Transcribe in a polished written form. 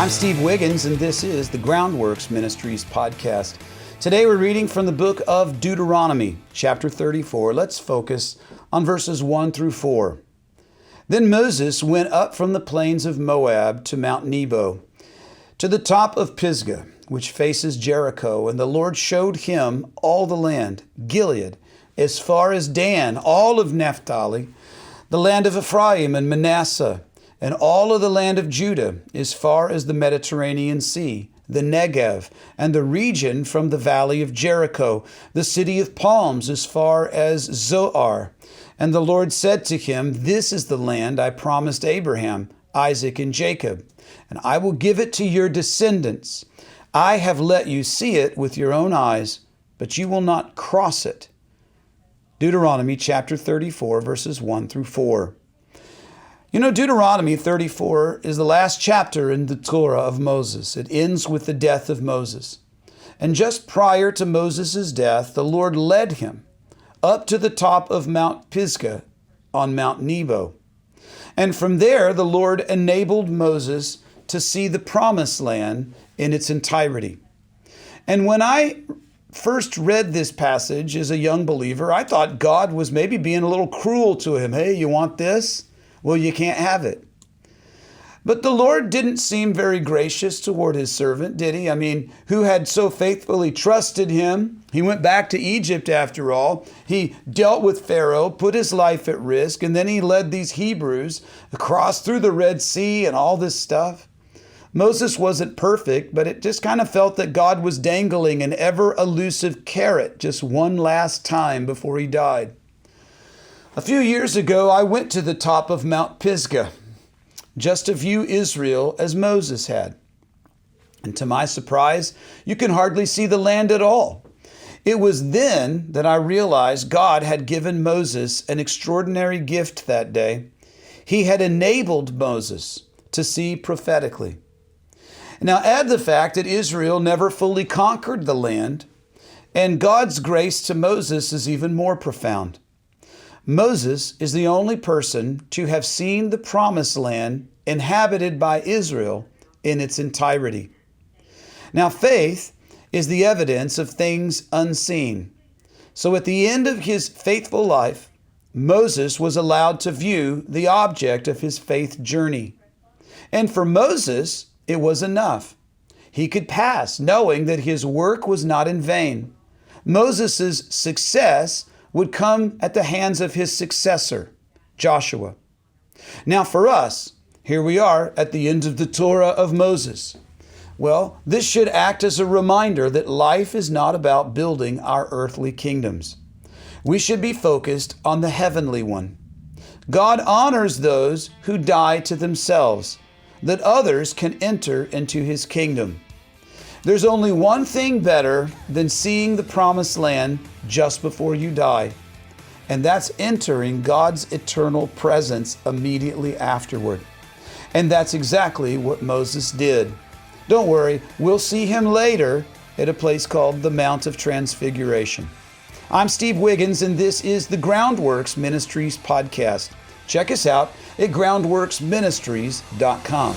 I'm Steve Wiggins, and this is the Groundworks Ministries podcast. Today we're reading from the book of Deuteronomy, chapter 34. Let's focus on verses 1 through 4. Then Moses went up from the plains of Moab to Mount Nebo, to the top of Pisgah, which faces Jericho, and the Lord showed him all the land, Gilead, as far as Dan, all of Naphtali, the land of Ephraim and Manasseh, and all of the land of Judah, as far as the Mediterranean Sea, the Negev, and the region from the valley of Jericho, the city of palms, as far as Zoar. And the Lord said to him, "This is the land I promised Abraham, Isaac, and Jacob, and I will give it to your descendants. I have let you see it with your own eyes, but you will not cross it." Deuteronomy chapter 34, verses 1 through 4. You know, Deuteronomy 34 is the last chapter in the Torah of Moses. It ends with the death of Moses. And just prior to Moses' death, the Lord led him up to the top of Mount Pisgah on Mount Nebo. And from there, the Lord enabled Moses to see the promised land in its entirety. And when I first read this passage as a young believer, I thought God was maybe being a little cruel to him. Hey, you want this? Well, you can't have it. But the Lord didn't seem very gracious toward his servant, did he? I mean, who had so faithfully trusted him? He went back to Egypt after all. He dealt with Pharaoh, put his life at risk, and then he led these Hebrews across through the Red Sea and all this stuff. Moses wasn't perfect, but it just kind of felt that God was dangling an ever elusive carrot just one last time before he died. A few years ago, I went to the top of Mount Pisgah, just to view Israel as Moses had. And to my surprise, you can hardly see the land at all. It was then that I realized God had given Moses an extraordinary gift that day. He had enabled Moses to see prophetically. Now add the fact that Israel never fully conquered the land, and God's grace to Moses is even more profound. Moses is the only person to have seen the promised land inhabited by Israel in its entirety. Now, faith is the evidence of things unseen. So at the end of his faithful life, Moses was allowed to view the object of his faith journey. And for Moses, it was enough. He could pass, knowing that his work was not in vain. Moses' success would come at the hands of his successor, Joshua. Now for us, here we are at the end of the Torah of Moses. Well, this should act as a reminder that life is not about building our earthly kingdoms. We should be focused on the heavenly one. God honors those who die to themselves, that others can enter into his kingdom. There's only one thing better than seeing the promised land just before you die, and that's entering God's eternal presence immediately afterward. And that's exactly what Moses did. Don't worry, we'll see him later at a place called the Mount of Transfiguration. I'm Steve Wiggins, and this is the Groundworks Ministries podcast. Check us out at groundworksministries.com.